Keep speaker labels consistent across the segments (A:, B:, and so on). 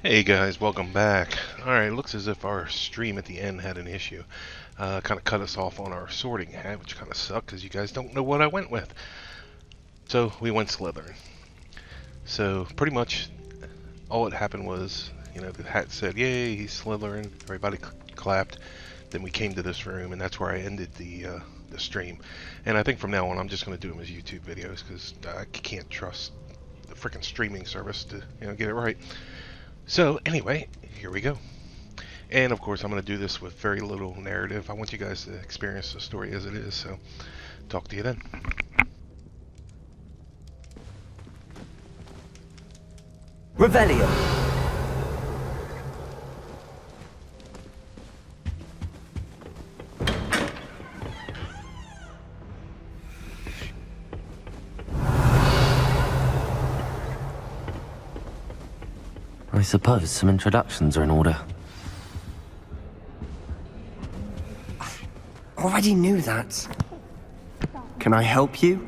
A: Hey guys, welcome back. Alright, looks as if our stream at the end had an issue. Kind of cut us off on our sorting hat, which kind of sucked because you guys don't know what I went with. So we went Slytherin. So pretty much all that happened was, the hat said, yay, he's Slytherin. Everybody clapped. Then we came to this room, and that's where I ended the stream. And I think from now on I'm just going to do them as YouTube videos because I can't trust the freaking streaming service to get it right. So anyway, here we go. And of course I'm going to do this with very little narrative. I want you guys to experience the story as it is, so talk to you then.
B: Revelio.
C: I suppose some introductions are in order.
B: Already knew that. Can I help you?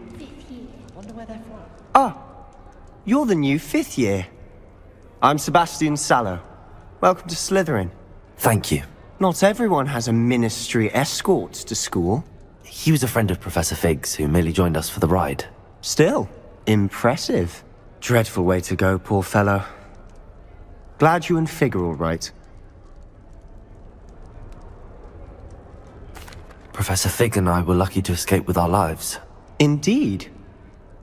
B: Ah, you're the new 5th year. I'm Sebastian Sallow. Welcome to Slytherin.
C: Thank you.
B: Not everyone has a ministry escort to school.
C: He was a friend of Professor Fig's who merely joined us for the ride.
B: Still, impressive. Dreadful way to go, poor fellow. Glad you and Fig are all right.
C: Professor Fig and I were lucky to escape with our lives.
B: Indeed.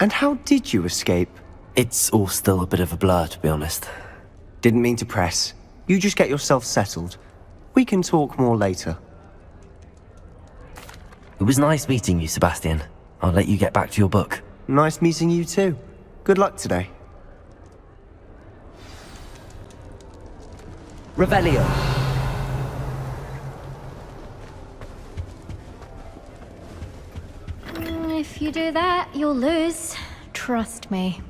B: And how did you escape?
C: It's all still a bit of a blur, to be honest.
B: Didn't mean to press. You just get yourself settled. We can talk more later.
C: It was nice meeting you, Sebastian. I'll let you get back to your book.
B: Nice meeting you too. Good luck today. Revelio.
D: If you do that, you'll lose. Trust me.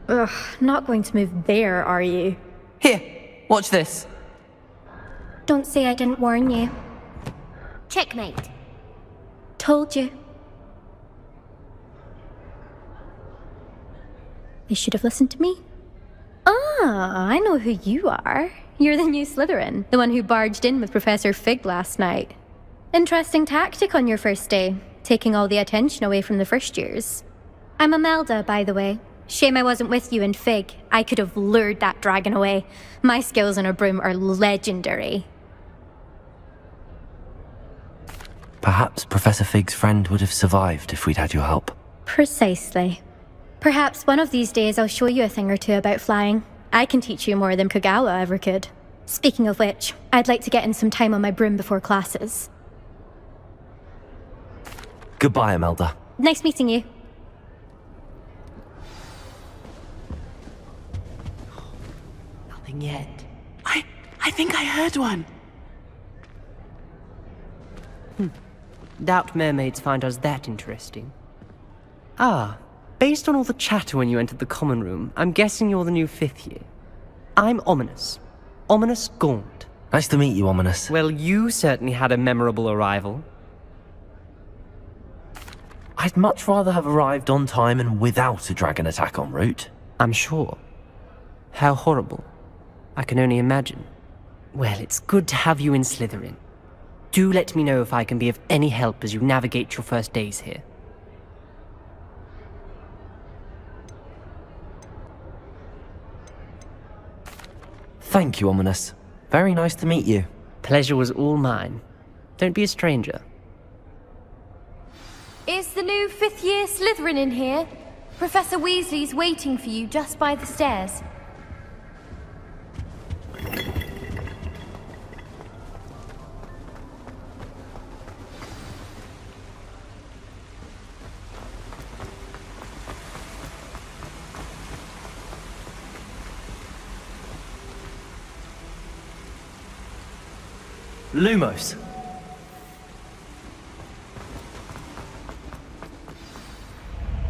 D: Ugh, not going to move there, are you?
E: Here, watch this.
D: Don't say I didn't warn you.
F: Checkmate.
D: Told you. They should have listened to me. Ah, I know who you are. You're the new Slytherin, the one who barged in with Professor Fig last night. Interesting tactic on your first day, taking all the attention away from the first years. I'm Imelda, by the way. Shame I wasn't with you and Fig. I could have lured that dragon away. My skills on a broom are legendary.
C: Perhaps Professor Fig's friend would have survived if we'd had your help.
D: Precisely. Perhaps one of these days I'll show you a thing or two about flying. I can teach you more than Kogawa ever could. Speaking of which, I'd like to get in some time on my broom before classes.
C: Goodbye, Imelda.
D: Nice meeting you.
E: Nothing yet. I think I heard one.
G: Doubt mermaids find us that interesting. Ah, based on all the chatter when you entered the common room, I'm guessing you're the new 5th year. I'm Ominous. Ominous Gaunt.
C: Nice to meet you, Ominous.
G: Well, you certainly had a memorable arrival.
C: I'd much rather have arrived on time and without a dragon attack en route.
G: I'm sure. How horrible. I can only imagine. Well, it's good to have you in Slytherin. Do let me know if I can be of any help as you navigate your first days here.
C: Thank you, Ominous. Very nice to meet you.
G: Pleasure was all mine. Don't be a stranger.
F: Is the new 5th year Slytherin in here? Professor Weasley's waiting for you just by the stairs.
C: Lumos.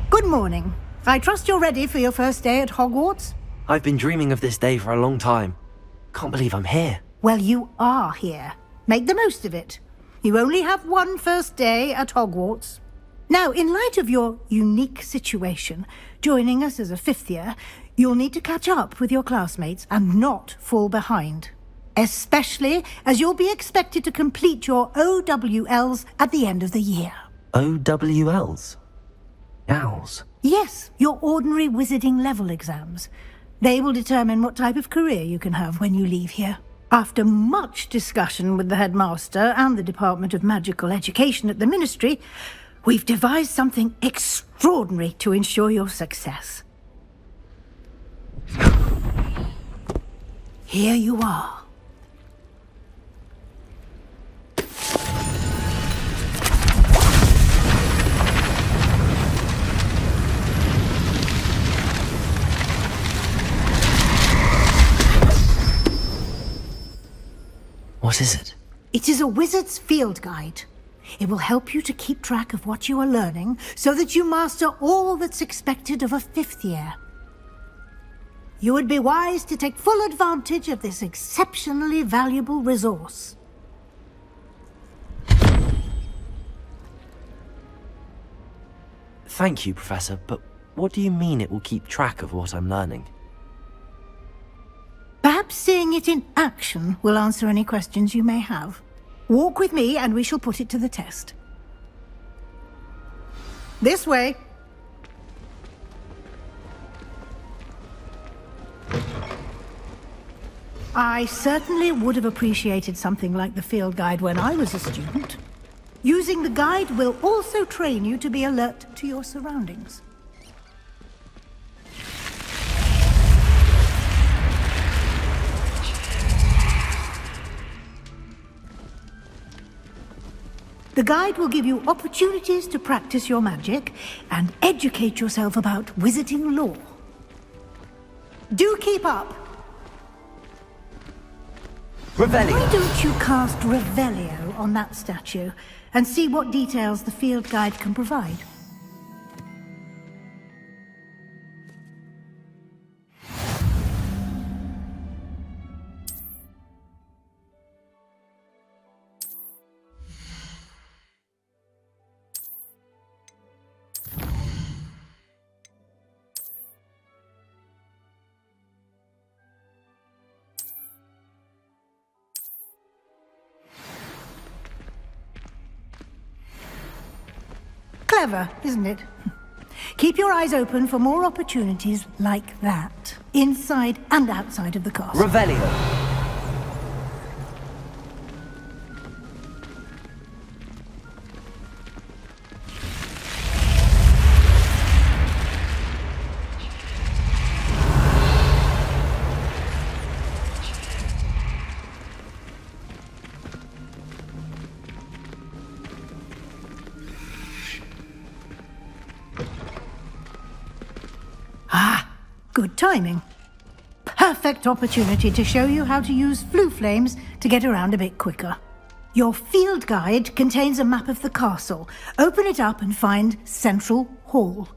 H: Good morning. I trust you're ready for your first day at Hogwarts?
C: I've been dreaming of this day for a long time. Can't believe I'm here.
H: Well, you are here. Make the most of it. You only have one first day at Hogwarts. Now, in light of your unique situation, joining us as a 5th year, You'll need to catch up with your classmates and not fall behind. Especially as you'll be expected to complete your OWLs at the end of the year.
C: OWLs? Owls?
H: Yes, your ordinary wizarding level exams. They will determine what type of career you can have when you leave here. After much discussion with the headmaster and the Department of Magical Education at the Ministry, we've devised something extraordinary to ensure your success. Here you are.
C: What is it?
H: It is a wizard's field guide. It will help you to keep track of what you are learning so that you master all that's expected of a 5th year. You would be wise to take full advantage of this exceptionally valuable resource.
C: Thank you, Professor, but what do you mean it will keep track of what I'm learning?
H: Perhaps seeing it in action will answer any questions you may have. Walk with me and we shall put it to the test. This way. I certainly would have appreciated something like the field guide when I was a student. Using the guide will also train you to be alert to your surroundings. The guide will give you opportunities to practice your magic and educate yourself about wizarding lore. Do keep up!
C: Revelio!
H: Why don't you cast Revelio on that statue and see what details the field guide can provide? Clever, isn't it? Keep your eyes open for more opportunities like that, inside and outside of the castle.
C: Revelio!
H: Good timing. Perfect opportunity to show you how to use flue flames to get around a bit quicker. Your field guide contains a map of the castle. Open it up and find Central Hall.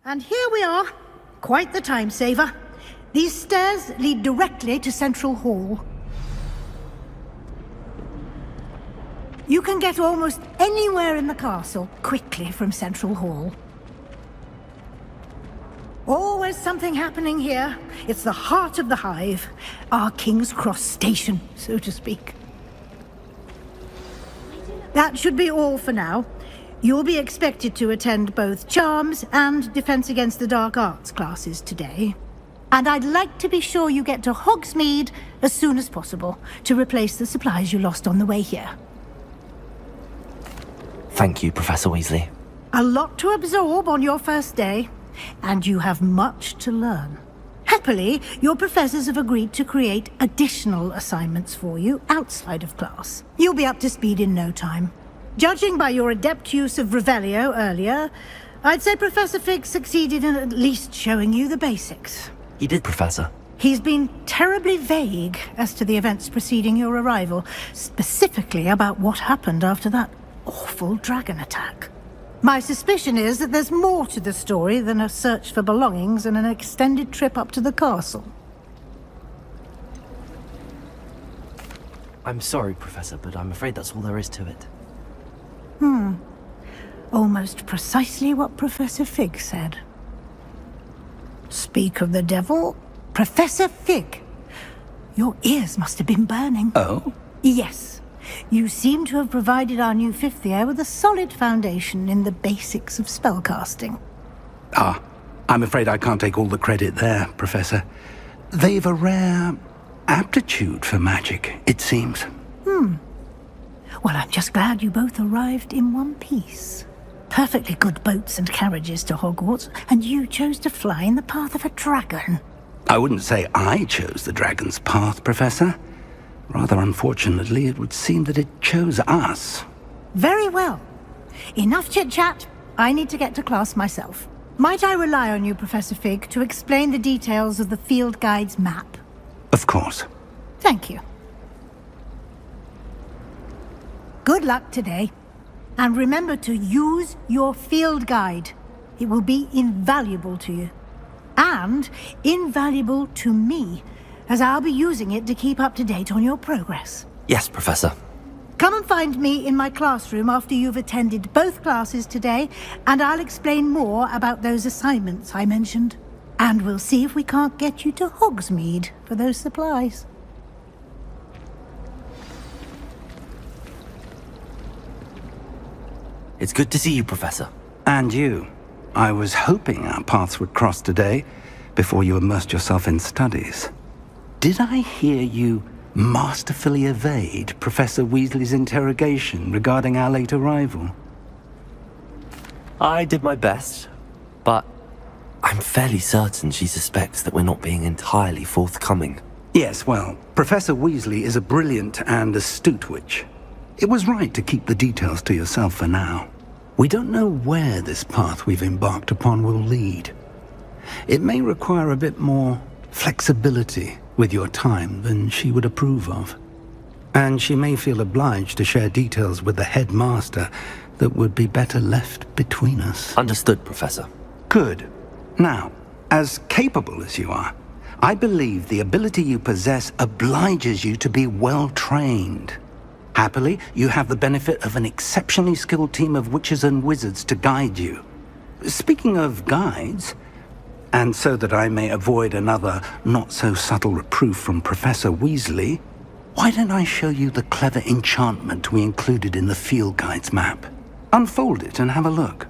H: And here we are. Quite the time saver. These stairs lead directly to Central Hall. You can get almost anywhere in the castle quickly from Central Hall. Always something happening here. It's the heart of the hive. Our King's Cross station, so to speak. That should be all for now. You'll be expected to attend both Charms and Defense Against the Dark Arts classes today. And I'd like to be sure you get to Hogsmeade as soon as possible to replace the supplies you lost on the way here.
C: Thank you, Professor Weasley.
H: A lot to absorb on your first day, and you have much to learn. Happily, your professors have agreed to create additional assignments for you outside of class. You'll be up to speed in no time. Judging by your adept use of Revelio earlier, I'd say Professor Fig succeeded in at least showing you the basics.
C: He did, Professor.
H: He's been terribly vague as to the events preceding your arrival, specifically about what happened after that awful dragon attack. My suspicion is that there's more to the story than a search for belongings and an extended trip up to the castle.
C: I'm sorry, Professor, but I'm afraid that's all there is to it.
H: Almost precisely what Professor Fig said. Speak of the devil, Professor Fig. Your ears must have been burning.
I: Oh?
H: Yes. You seem to have provided our new fifth year with a solid foundation in the basics of spellcasting.
I: Ah, I'm afraid I can't take all the credit there, Professor. They've a rare aptitude for magic, it seems.
H: Well, I'm just glad you both arrived in one piece. Perfectly good boats and carriages to Hogwarts, and you chose to fly in the path of a dragon.
I: I wouldn't say I chose the dragon's path, Professor. Rather unfortunately, it would seem that it chose us.
H: Very well. Enough chit-chat. I need to get to class myself. Might I rely on you, Professor Fig, to explain the details of the field guide's map?
I: Of course.
H: Thank you. Good luck today. And remember to use your field guide. It will be invaluable to you. And invaluable to me, as I'll be using it to keep up to date on your progress.
C: Yes, Professor.
H: Come and find me in my classroom after you've attended both classes today, and I'll explain more about those assignments I mentioned. And we'll see if we can't get you to Hogsmeade for those supplies.
C: It's good to see you, Professor.
I: And you. I was hoping our paths would cross today, before you immersed yourself in studies. Did I hear you masterfully evade Professor Weasley's interrogation regarding our late arrival?
C: I did my best, but I'm fairly certain she suspects that we're not being entirely forthcoming.
I: Yes, well, Professor Weasley is a brilliant and astute witch. It was right to keep the details to yourself for now. We don't know where this path we've embarked upon will lead. It may require a bit more flexibility with your time than she would approve of. And she may feel obliged to share details with the headmaster that would be better left between us.
C: Understood, Professor.
I: Good. Now, as capable as you are, I believe the ability you possess obliges you to be well trained. Happily, you have the benefit of an exceptionally skilled team of witches and wizards to guide you. Speaking of guides, and so that I may avoid another not-so-subtle reproof from Professor Weasley, why don't I show you the clever enchantment we included in the field guide's map? Unfold it and have a look.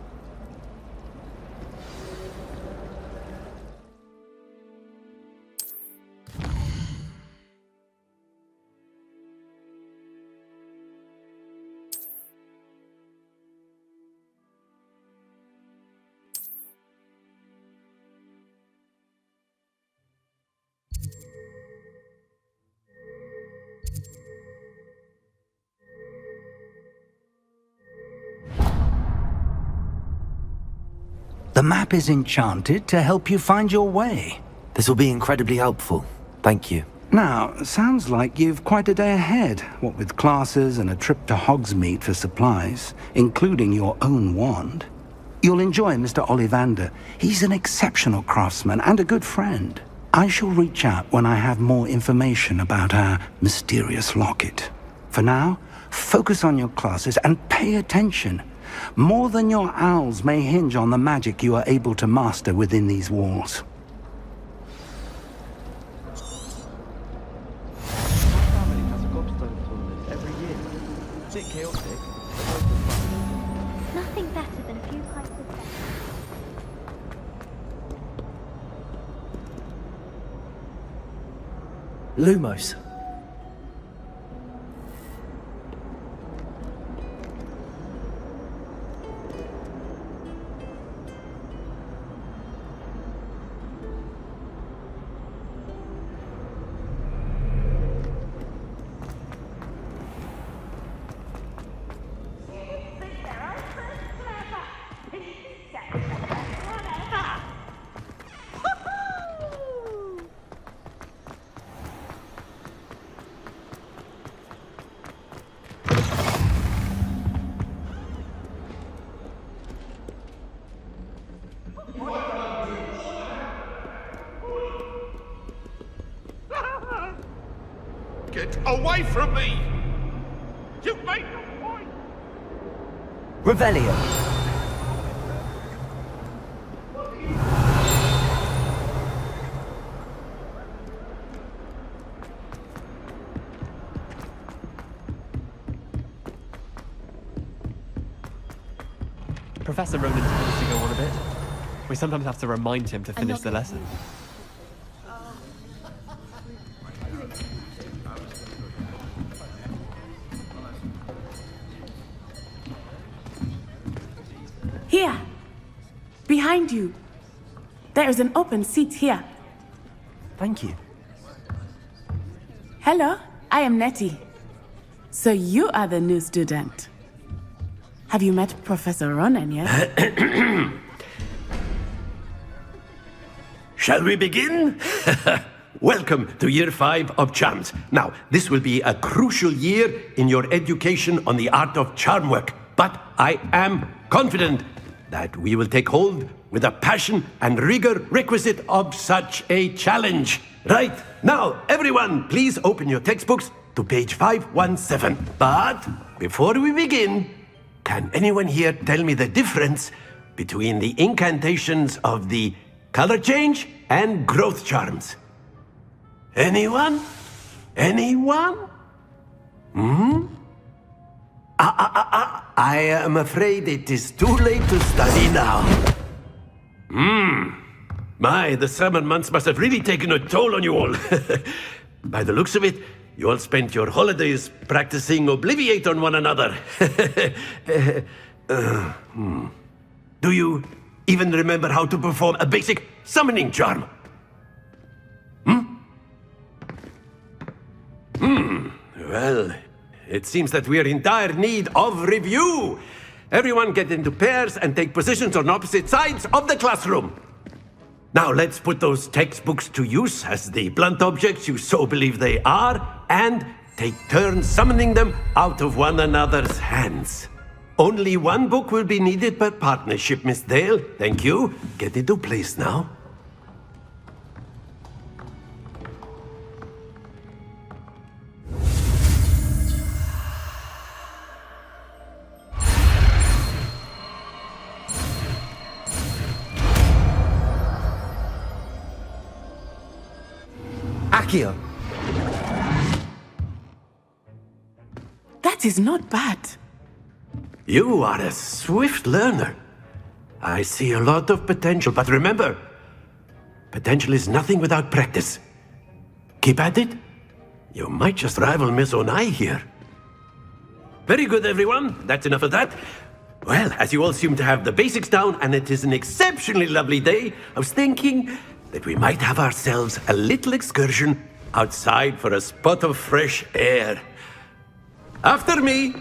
I: The map is enchanted to help you find your way.
C: This will be incredibly helpful. Thank you.
I: Now, sounds like you've quite a day ahead, what with classes and a trip to Hogsmeade for supplies, including your own wand. You'll enjoy Mr. Ollivander. He's an exceptional craftsman and a good friend. I shall reach out when I have more information about our mysterious locket. For now, focus on your classes and pay attention. More than your owls may hinge on the magic you are able to master within these walls.
C: Family has a gobstone tournament every year. A bit chaotic, but loads of fun.
F: Nothing better than a few pints of beer.
C: Lumos.
J: Get away from me! You've made no point!
B: Revelio.
K: Professor Ronan tends to go on a bit. We sometimes have to remind him to finish the lesson.
E: Here! Behind you! There is an open seat here.
B: Thank you.
E: Hello, I am Nettie. So you are the new student. Have you met Professor Ronan yet?
L: Shall we begin? Welcome to Year 5 of Charms. Now, this will be a crucial year in your education on the art of charm work, but I am confident that we will take hold with the passion and rigor requisite of such a challenge. Right, now, everyone, please open your textbooks to page 517. But before we begin, can anyone here tell me the difference between the incantations of the color change and growth charms? Anyone? Anyone? I am afraid it is too late to study now. My, the summer months must have really taken a toll on you all. By the looks of it, you all spent your holidays practicing Obliviate on one another. Do you even remember how to perform a basic summoning charm? Well, it seems that we are in dire need of review. Everyone get into pairs and take positions on opposite sides of the classroom. Now let's put those textbooks to use as the blunt objects you so believe they are, and take turns summoning them out of one another's hands. Only one book will be needed per partnership, Miss Dale. Thank you. Get into place now.
B: Accio.
E: That is not bad.
L: You are a swift learner. I see a lot of potential, but remember, potential is nothing without practice. Keep at it. You might just rival Miss Onai here. Very good, everyone. That's enough of that. Well, as you all seem to have the basics down, and it is an exceptionally lovely day, I was thinking that we might have ourselves a little excursion outside for a spot of fresh air. After me!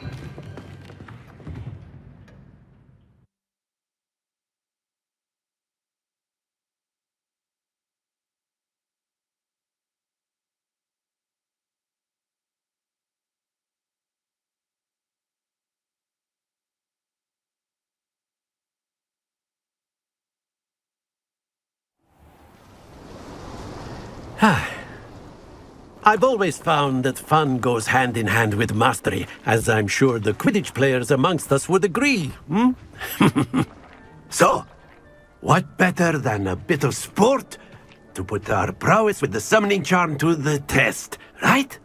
L: I've always found that fun goes hand in hand with mastery, as I'm sure the Quidditch players amongst us would agree, hmm? So, what better than a bit of sport to put our prowess with the summoning charm to the test, right?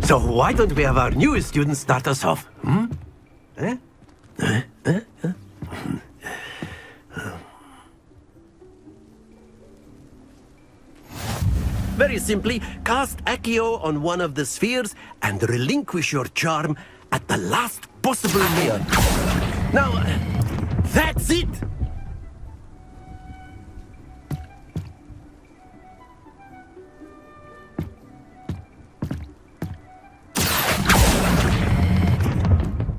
L: So why don't we have our newest student start us off? Hmm? Very simply, cast Accio on one of the spheres and relinquish your charm at the last possible moment. Now, that's it!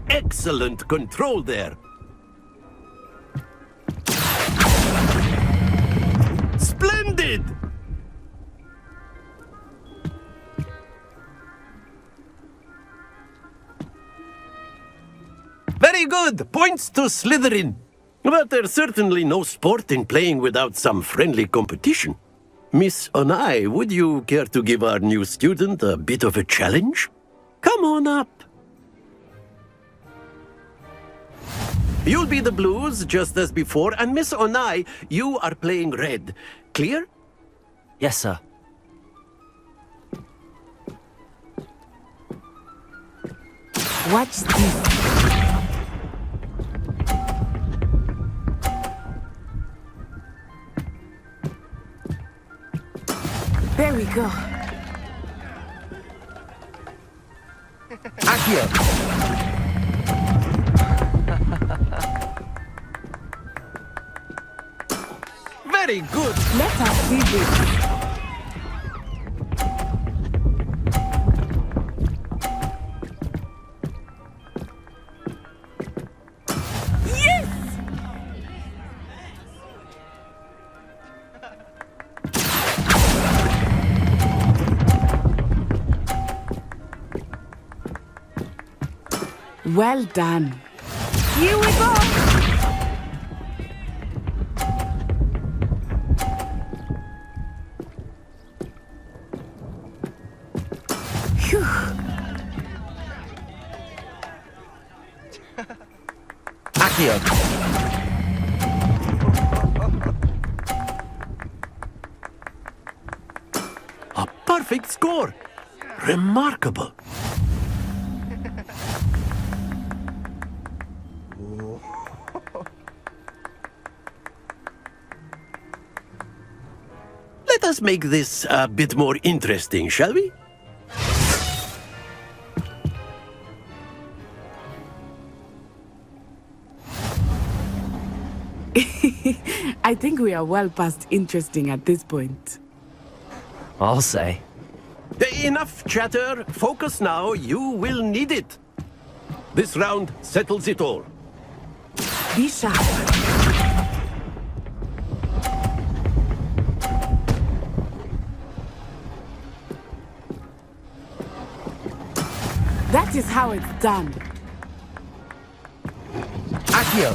L: Excellent control there. Splendid! Very good! Points to Slytherin. But there's certainly no sport in playing without some friendly competition. Miss Onai, would you care to give our new student a bit of a challenge? Come on up. You'll be the blues, just as before, and Miss Onai, you are playing red. Clear?
C: Yes, sir.
E: Watch this. There we go.
L: Accio. Very good.
E: Let us see this. Well done. Here we go. Phew.
L: Accio. A perfect score. Remarkable. Let us make this a bit more interesting, shall we?
E: I think we are well past interesting at this point.
C: I'll say.
L: Enough chatter. Focus now. You will need it. This round settles it all.
E: Be sharp. That is how it's done.
L: Accio.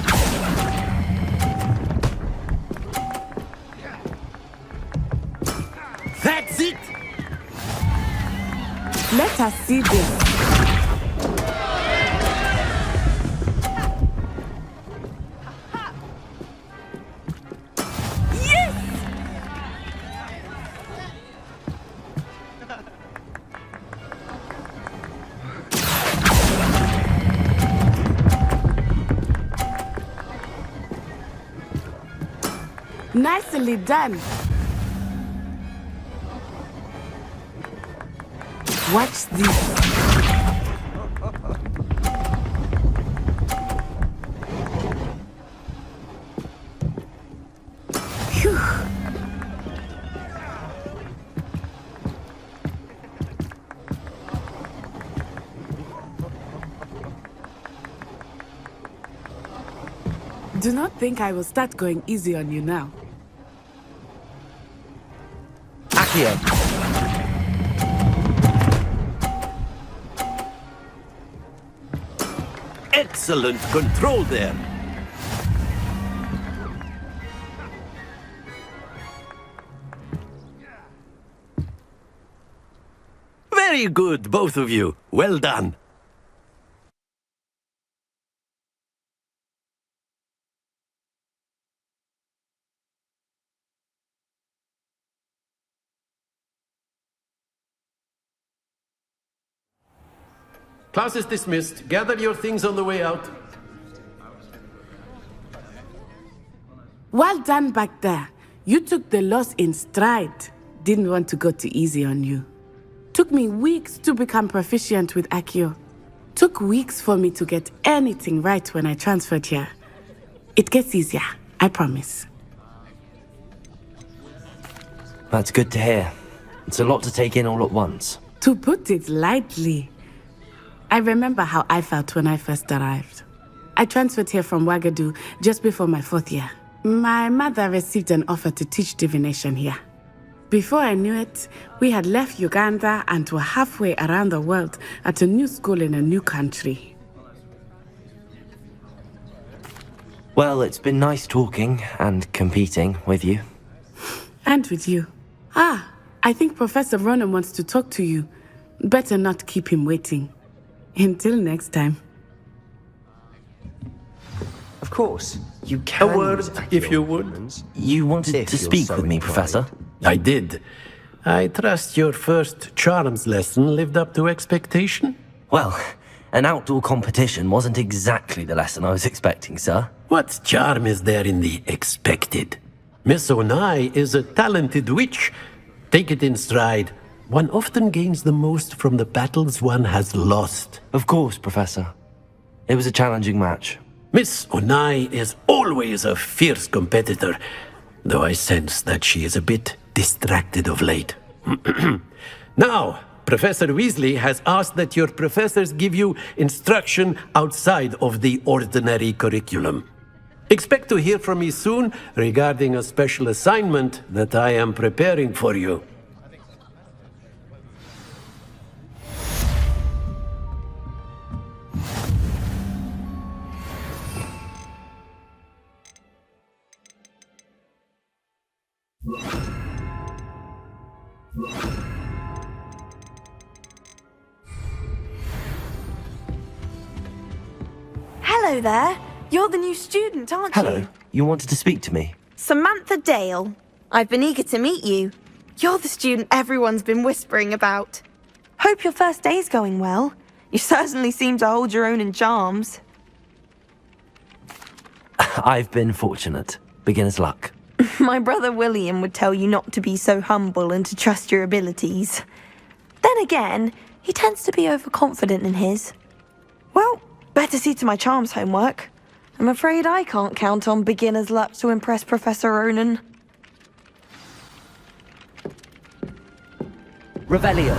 L: That's it!
E: Let us see this. Nicely done. Watch this. Phew. Do not think I will start going easy on you now.
L: excellent control there. Very good, both of you. Well done. Class is dismissed. Gather your things on the way out.
E: Well done back there. You took the loss in stride. Didn't want to go too easy on you. Took me weeks to become proficient with Accio. Took weeks for me to get anything right when I transferred here. It gets easier, I promise.
C: That's good to hear. It's a lot to take in all at once.
E: To put it lightly, I remember how I felt when I first arrived. I transferred here from Ouagadougou just before my 4th year. My mother received an offer to teach divination here. Before I knew it, we had left Uganda and were halfway around the world at a new school in a new country.
C: Well, it's been nice talking and competing with you.
E: And with you. I think Professor Ronan wants to talk to you. Better not keep him waiting. Until next time.
B: Of course, you can.
L: A word, if you would.
C: You wanted
B: If
C: to
B: you're
C: speak
B: so
C: with me,
B: inclined.
C: Professor?
L: I did. I trust your first charms lesson lived up to expectation?
C: Well, an outdoor competition wasn't exactly the lesson I was expecting, sir.
L: What charm is there in the expected? Miss Onai is a talented witch. Take it in stride. One often gains the most from the battles one has lost.
C: Of course, Professor. It was a challenging match.
L: Miss Onai is always a fierce competitor, though I sense that she is a bit distracted of late. Now, Professor Weasley has asked that your professors give you instruction outside of the ordinary curriculum. Expect to hear from me soon regarding a special assignment that I am preparing for you.
M: Hello there. You're the new student, aren't
C: Hello.
M: you?
C: You wanted to speak to me?
M: Samantha Dale. I've been eager to meet you. You're the student everyone's been whispering about. Hope your first day's going well. You certainly seem to hold your own in charms.
C: I've been fortunate. Beginner's luck.
M: My brother William would tell you not to be so humble and to trust your abilities. Then again, he tends to be overconfident in his. Well, better see to my charms homework. I'm afraid I can't count on beginner's luck to impress Professor Ronan.
C: Revelio.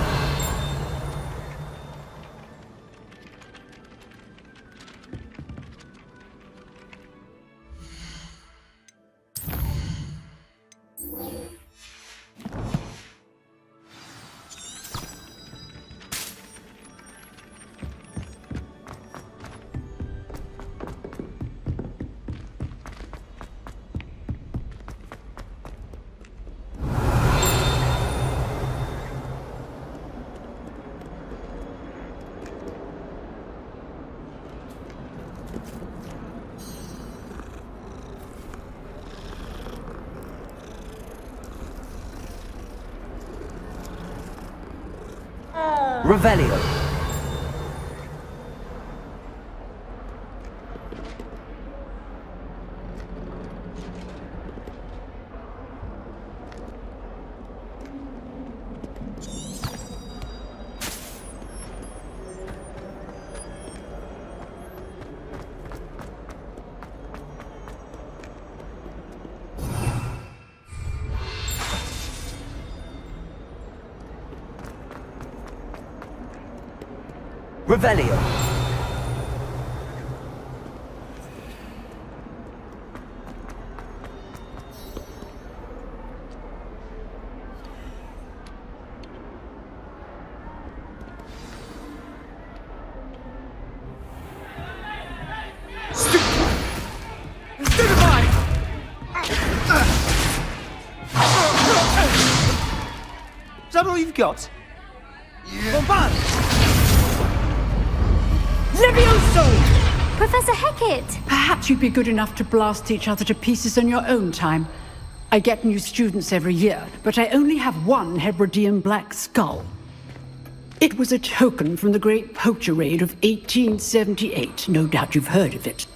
C: Revelio. Revelio.
B: that all you've got? Bombard!
F: Levioso! Professor Hecat!
N: Perhaps you'd be good enough to blast each other to pieces on your own time. I get new students every year, but I only have one Hebridean black skull. It was a token from the Great Poacher Raid of 1878. No doubt you've heard of it.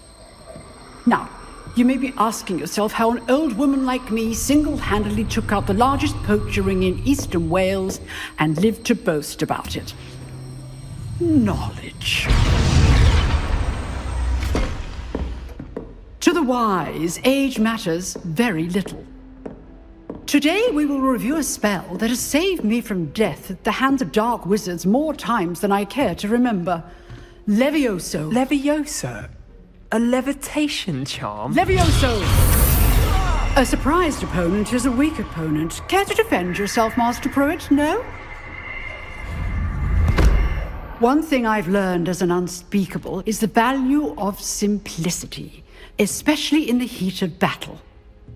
N: Now, you may be asking yourself how an old woman like me single-handedly took out the largest poacher ring in eastern Wales and lived to boast about it. Knowledge. To the wise, age matters very little. Today we will review a spell that has saved me from death at the hands of dark wizards more times than I care to remember. Levioso.
G: Levioso? A levitation charm?
N: Levioso! A surprised opponent is a weak opponent. Care to defend yourself, Master Pruitt? No? One thing I've learned as an unspeakable is the value of simplicity, especially in the heat of battle.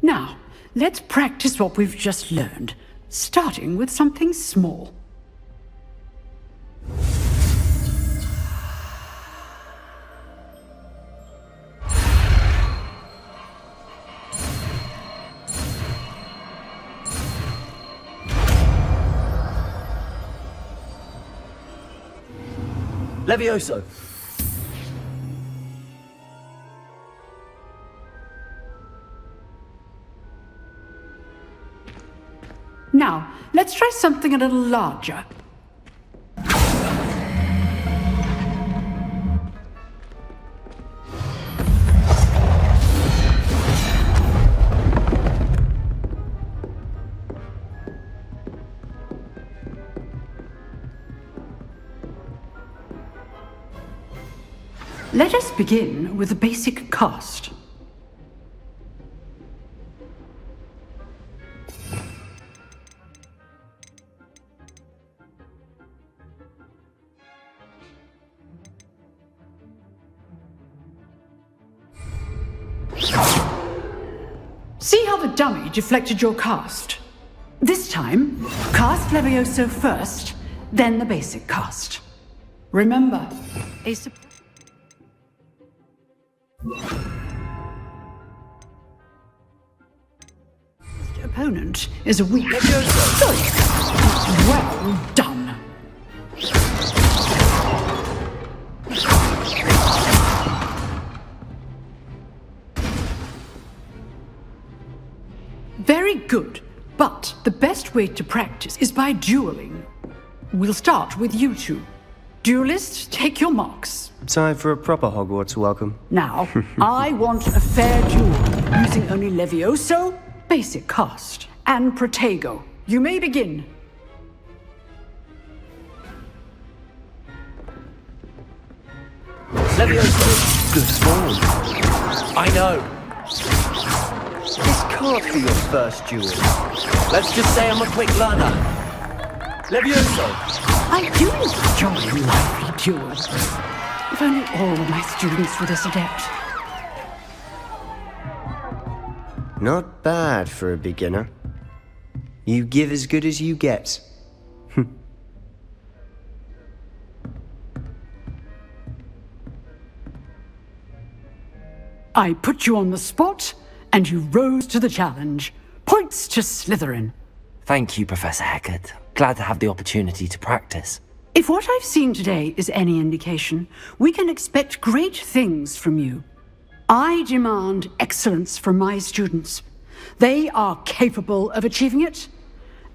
N: Now, let's practice what we've just learned, starting with something small.
B: Levioso!
N: Now, let's try something a little larger. Let us begin with the basic cast. See how the dummy deflected your cast? This time, cast Levioso first, then the basic cast. Remember, a opponent is a weak. Well done. Very good, but the best way to practice is by dueling. We'll start with you two. Duelists, take your marks.
B: Time for a proper Hogwarts welcome.
N: Now, I want a fair duel, using only Levioso, basic cast, and Protego. You may begin.
B: Levioso! Good form. I know. This can't be your first duel. Let's just say I'm a quick learner. Levioso!
N: I do enjoy lively duels. If only all of my students were this adept.
B: Not bad for a beginner. You give as good as you get.
N: I put you on the spot, and you rose to the challenge. Points to Slytherin.
C: Thank you, Professor Hecat. Glad to have the opportunity to practice.
N: If what I've seen today is any indication, we can expect great things from you. I demand excellence from my students. They are capable of achieving it,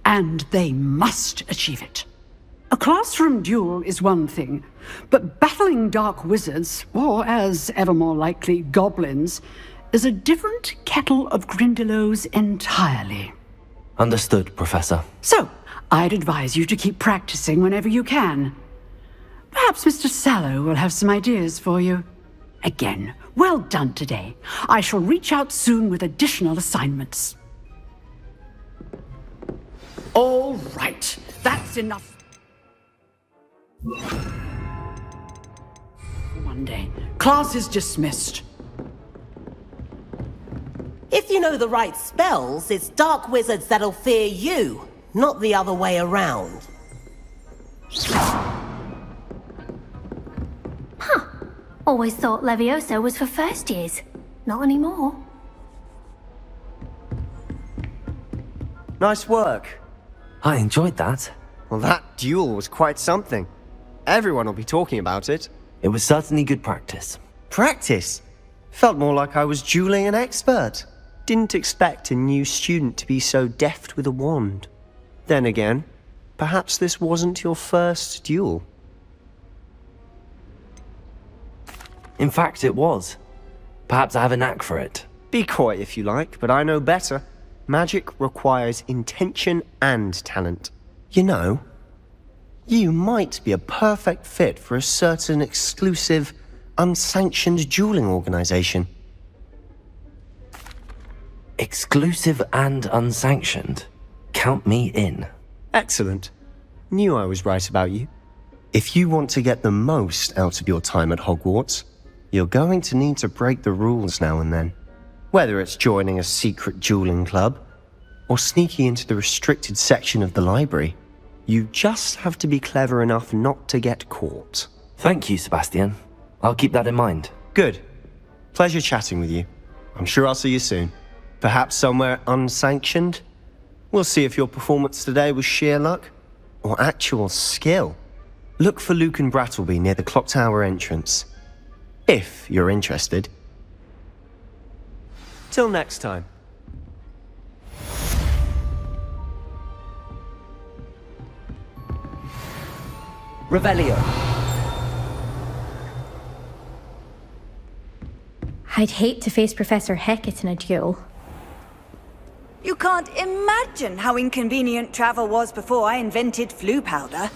N: and they must achieve it. A classroom duel is one thing, but battling dark wizards, or as ever more likely, goblins, is a different kettle of Grindylows entirely.
C: Understood, Professor.
N: So, I'd advise you to keep practicing whenever you can. Perhaps Mr. Sallow will have some ideas for you. Again, well done today. I shall reach out soon with additional assignments. All right, that's enough. One day, class is dismissed.
O: If you know the right spells, it's dark wizards that'll fear you. not the other way around.
F: Always thought Levioso was for first years. Not anymore.
P: Nice work.
C: I enjoyed that.
P: Well, that duel was quite something. Everyone will be talking about it.
C: It was certainly good practice.
P: Practice? Felt more like I was dueling an expert. Didn't expect a new student to be so deft with a wand. Then again, perhaps this wasn't your first duel.
C: In fact, it was. Perhaps I have a knack for it.
P: Be coy if you like, but I know better. Magic requires intention and talent. You know, you might be a perfect fit for a certain exclusive, unsanctioned dueling organization.
C: Exclusive and unsanctioned? Count me in.
P: Excellent. Knew I was right about you. If you want to get the most out of your time at Hogwarts, you're going to need to break the rules now and then. Whether it's joining a secret dueling club, or sneaking into the restricted section of the library, you just have to be clever enough not to get caught.
C: Thank you, Sebastian. I'll keep that in mind.
P: Good. Pleasure chatting with you. I'm sure I'll see you soon. Perhaps somewhere unsanctioned? We'll see if your performance today was sheer luck, or actual skill. Look for Luke and Brattleby near the clock tower entrance. If you're interested. Till next time.
B: Revelio.
D: I'd hate to face Professor Hecat in a duel.
Q: You can't imagine how inconvenient travel was before I invented flu powder.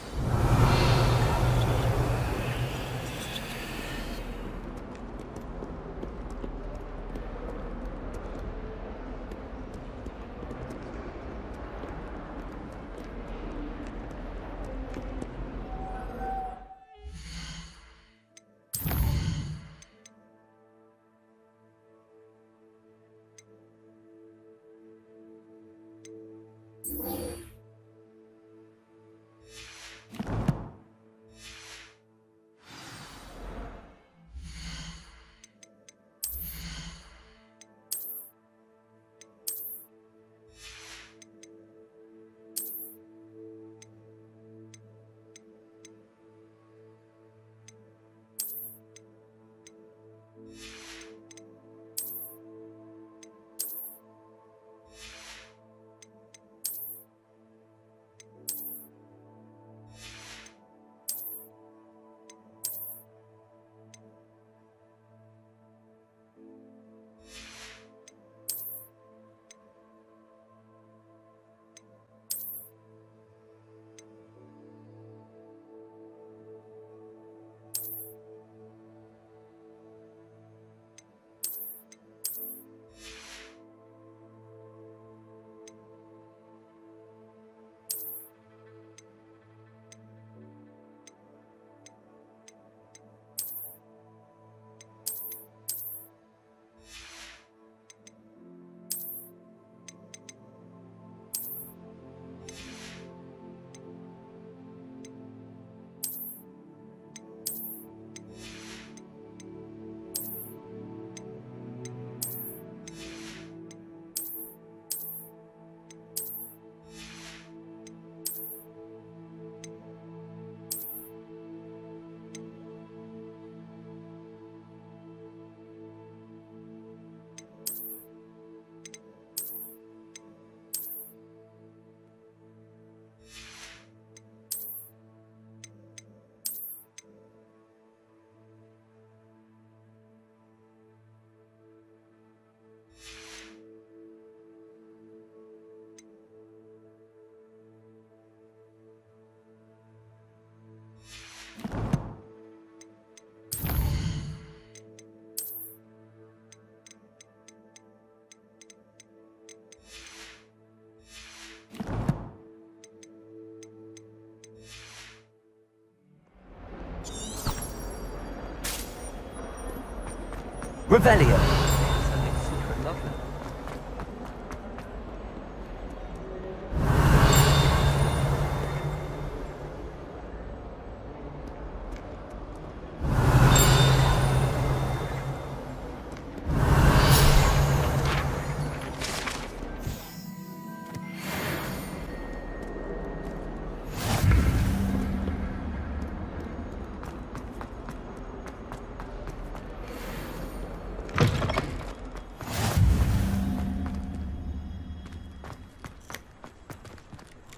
B: Revelio.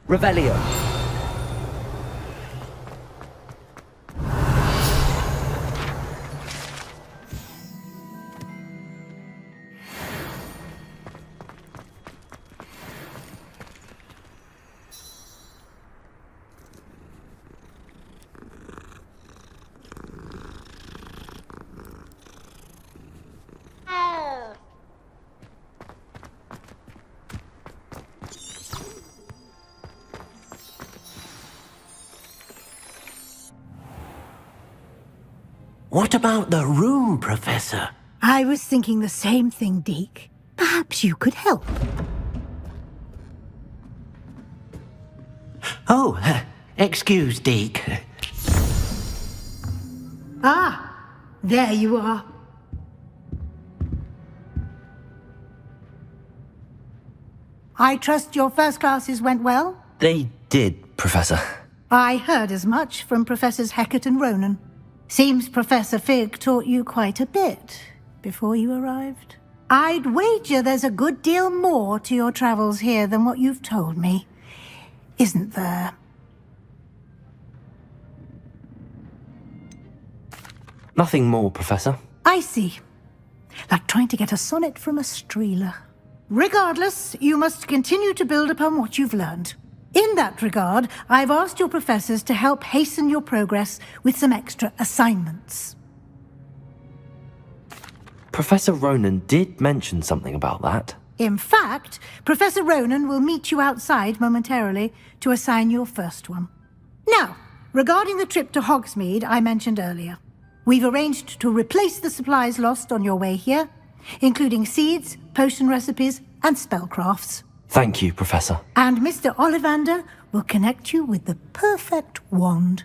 G: Revelio.
L: What about the room, Professor?
H: I was thinking the same thing, Deke. Perhaps you could help.
L: Oh, excuse, Deke.
H: Ah, there you are. I trust your first classes went well?
C: They did, Professor.
H: I heard as much from Professors Hecat and Ronan. Seems Professor Fig taught you quite a bit before you arrived. I'd wager there's a good deal more to your travels here than what you've told me, isn't there?
C: Nothing more, Professor.
H: I see. Like trying to get a sonnet from a streeler. Regardless, you must continue to build upon what you've learned. In that regard, I've asked your professors to help hasten your progress with some extra assignments.
C: Professor Ronan did mention something about that.
H: In fact, Professor Ronan will meet you outside momentarily to assign your first one. Now, regarding the trip to Hogsmeade I mentioned earlier, we've arranged to replace the supplies lost on your way here, including seeds, potion recipes, and spellcrafts.
C: Thank you, Professor.
H: And Mr. Ollivander will connect you with the perfect wand.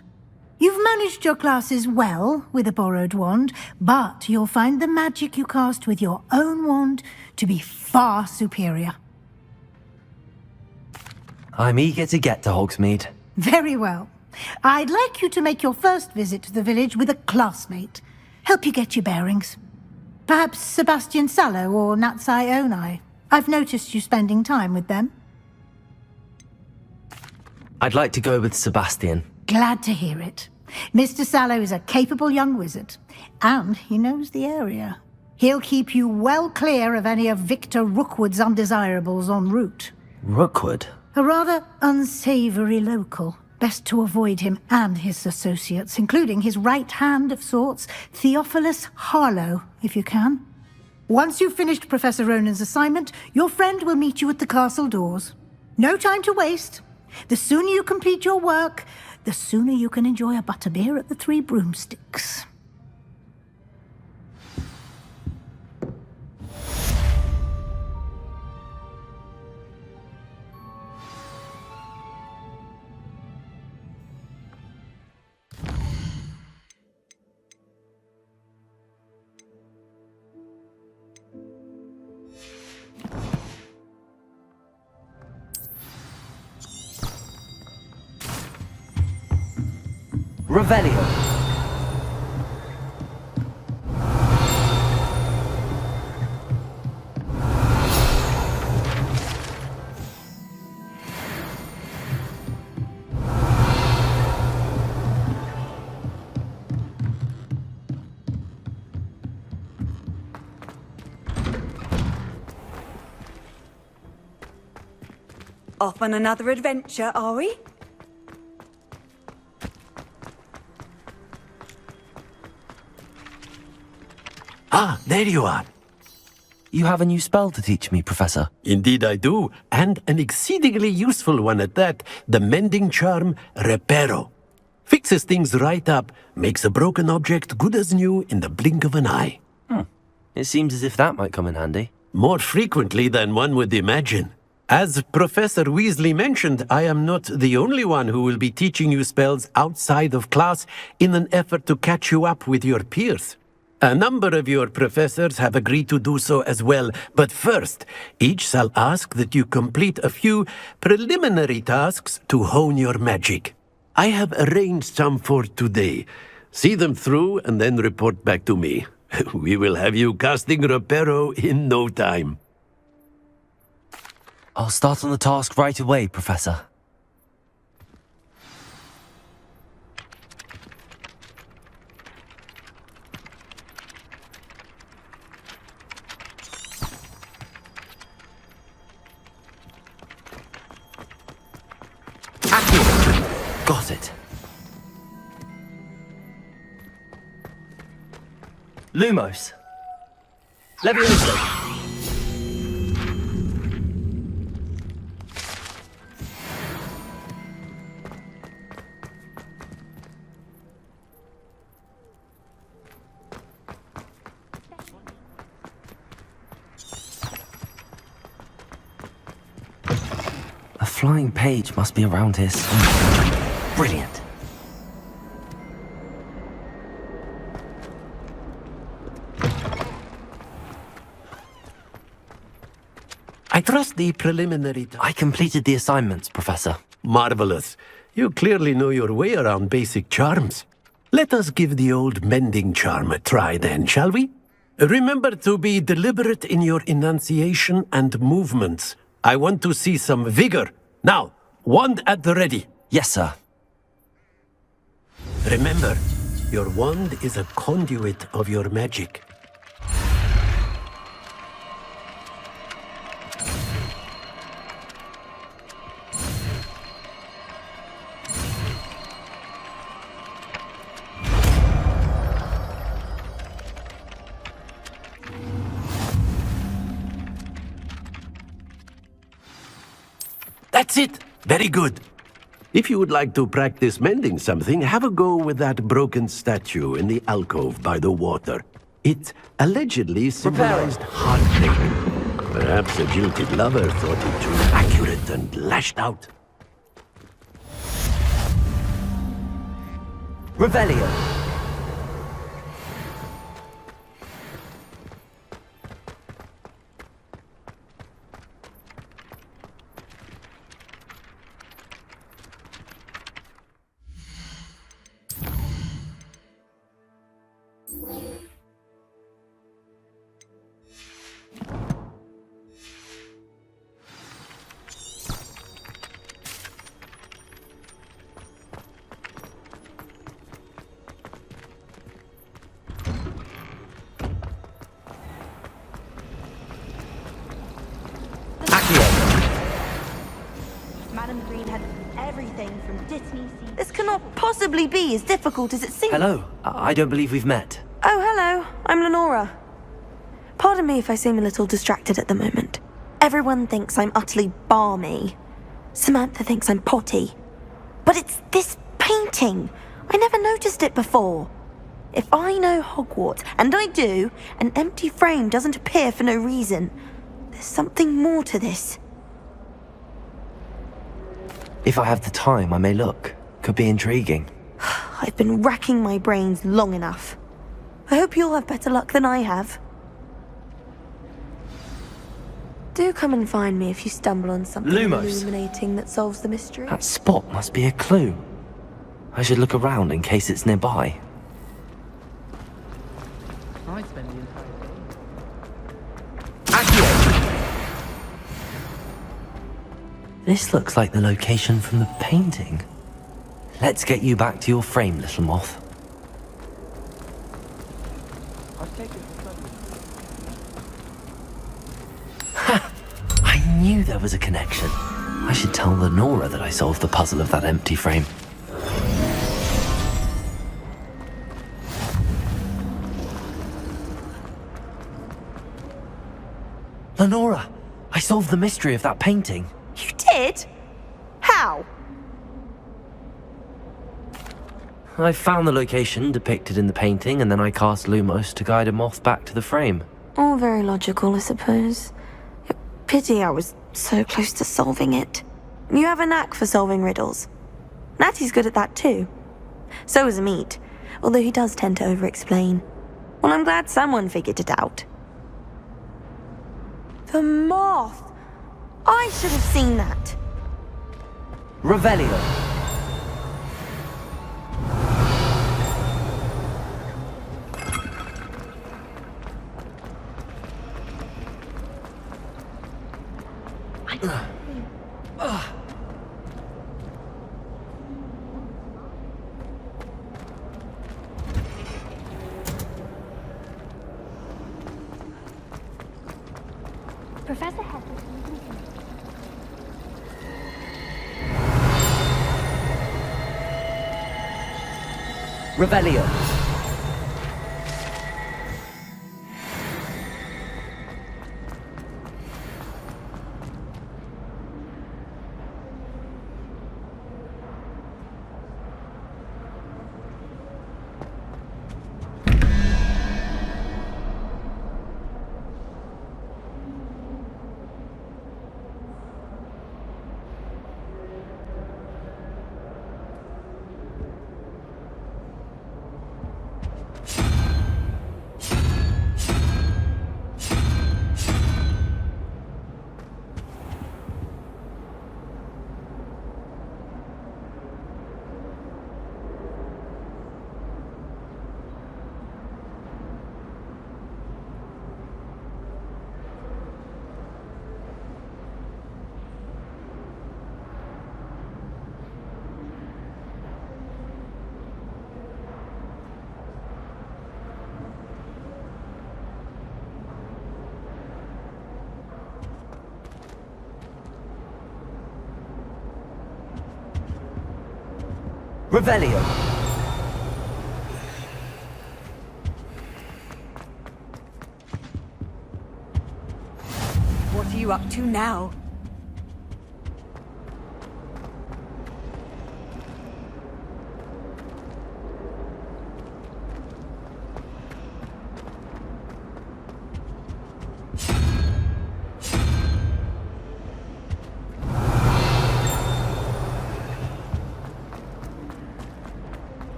H: You've managed your classes well with a borrowed wand, but you'll find the magic you cast with your own wand to be far superior.
C: I'm eager to get to Hogsmeade.
H: Very well. I'd like you to make your first visit to the village with a classmate. Help you get your bearings. Perhaps Sebastian Sallow or Natsai Onai. I've noticed you spending time with them.
C: I'd like to go with Sebastian.
H: Glad to hear it. Mr. Sallow is a capable young wizard, and he knows the area. He'll keep you well clear of any of Victor Rookwood's undesirables en route.
C: Rookwood?
H: A rather unsavory local. Best to avoid him and his associates, including his right hand of sorts, Theophilus Harlow, if you can. Once you've finished Professor Ronan's assignment, your friend will meet you at the castle doors. No time to waste. The sooner you complete your work, the sooner you can enjoy a butterbeer at the Three Broomsticks.
G: Revelio.
Q: Off on another adventure, are we?
L: Ah, there you are.
C: You have a new spell to teach me, Professor.
L: Indeed I do, and an exceedingly useful one at that, the mending charm Reparo. Fixes things right up, makes a broken object good as new in the blink of an eye.
C: It seems as if that might come in handy.
L: More frequently than one would imagine. As Professor Weasley mentioned, I am not the only one who will be teaching you spells outside of class in an effort to catch you up with your peers. A number of your professors have agreed to do so as well, but first, each shall ask that you complete a few preliminary tasks to hone your magic. I have arranged some for today. See them through and then report back to me. We will have you casting Reparo in no time.
C: I'll start on the task right away, Professor. Lumos. Levioso. A flying page must be around here somewhere. Brilliant.
L: I trust the preliminary...
C: I completed the assignments, Professor.
L: Marvelous. You clearly know your way around basic charms. Let us give the old mending charm a try then, shall we? Remember to be deliberate in your enunciation and movements. I want to see some vigor. Now, wand at the ready.
C: Yes, sir.
L: Remember, your wand is a conduit of your magic. That's it! Very good. If you would like to practice mending something, have a go with that broken statue in the alcove by the water. It allegedly symbolized heartbreak. Perhaps a jilted lover thought it too accurate and lashed out.
C: Revelio.
M: Madam Green had everything from Disney. This cannot possibly be as difficult as it seems.
C: Hello. I don't believe we've met.
M: Oh, hello. I'm Lenora. Pardon me if I seem a little distracted at the moment. Everyone thinks I'm utterly balmy. Samantha thinks I'm potty. But it's this painting. I never noticed it before. If I know Hogwarts, and I do, an empty frame doesn't appear for no reason. There's something more to this.
C: If I have the time, I may look. Could be intriguing.
M: I've been racking my brains long enough. I hope you'll have better luck than I have. Do come and find me if you stumble on something illuminating that solves the mystery.
C: That spot must be a clue. I should look around in case it's nearby.
K: I spend the entire
C: This looks like the location from the painting. Let's get you back to your frame, little moth. Ha! I knew there was a connection. I should tell Lenora that I solved the puzzle of that empty frame. Lenora, I solved the mystery of that painting.
M: You did? How?
C: I found the location depicted in the painting, and then I cast Lumos to guide a moth back to the frame.
M: All very logical, I suppose. Pity I was so close to solving it. You have a knack for solving riddles. Natty's good at that too. So is Amit, although he does tend to over-explain. Well, I'm glad someone figured it out. The moth! I should have seen that.
C: Revelio.
F: Professor Heather.
C: Revelio. Revelio.
Q: What are you up to now?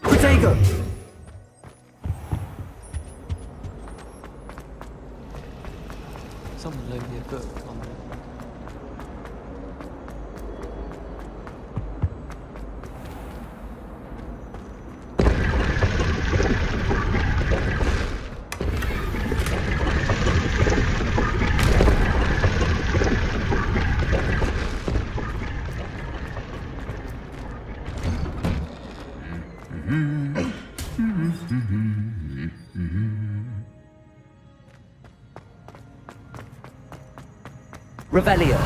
B: Protego!
K: Someone loaned me a book on the...
C: Revelio.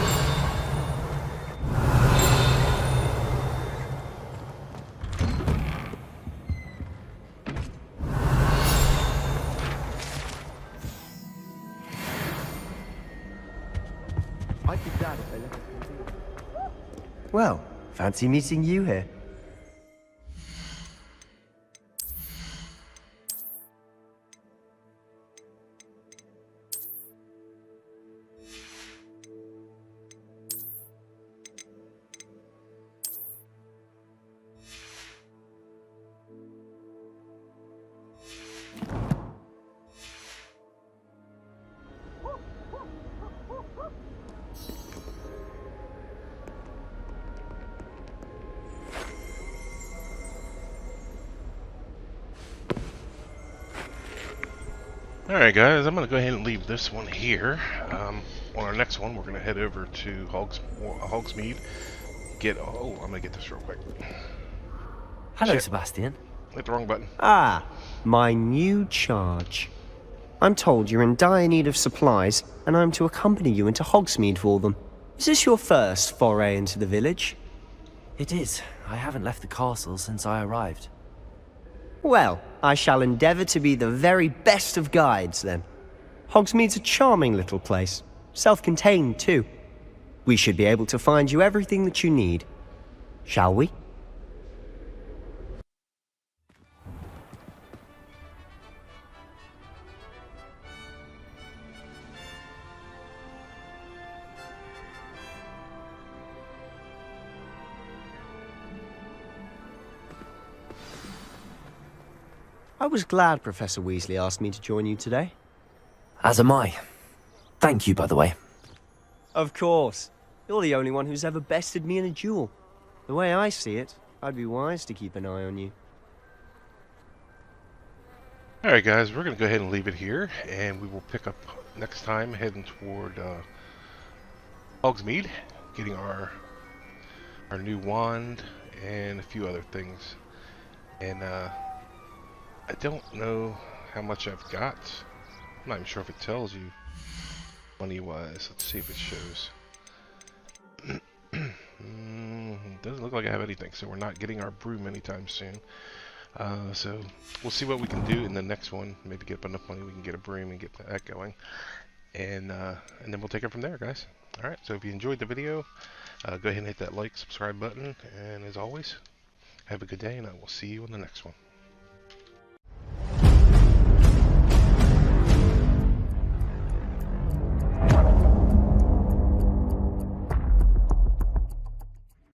K: I'd be glad if they let us continue.
P: Well, fancy meeting you here.
A: Alright guys, I'm going to go ahead and leave this one here. On our next one, we're going to head over to Hogsmeade. I'm going to get this real quick.
C: Hello,
A: Shit.
C: Sebastian.
A: Hit the wrong button.
P: Ah, my new charge. I'm told you're in dire need of supplies, and I'm to accompany you into Hogsmeade for them. Is this your first foray into the village?
C: It is. I haven't left the castle since I arrived.
P: Well, I shall endeavour to be the very best of guides, then. Hogsmeade's a charming little place. Self-contained, too. We should be able to find you everything that you need. Shall we? I was glad Professor Weasley asked me to join you today.
C: As am I. Thank you, by the way.
P: Of course. You're the only one who's ever bested me in a duel. The way I see it, I'd be wise to keep an eye on you.
A: Alright guys, we're going to go ahead and leave it here, and we will pick up next time heading toward Hogsmeade, getting our new wand and a few other things. And I don't know how much I've got. I'm not even sure if it tells you money-wise. Let's see if it shows. Doesn't look like I have anything, so we're not getting our broom anytime soon. So we'll see what we can do in the next one. Maybe get up enough money we can get a broom and get that going. And then we'll take it from there, guys. Alright, so if you enjoyed the video, go ahead and hit that like, subscribe button. And as always, have a good day, and I will see you in the next one.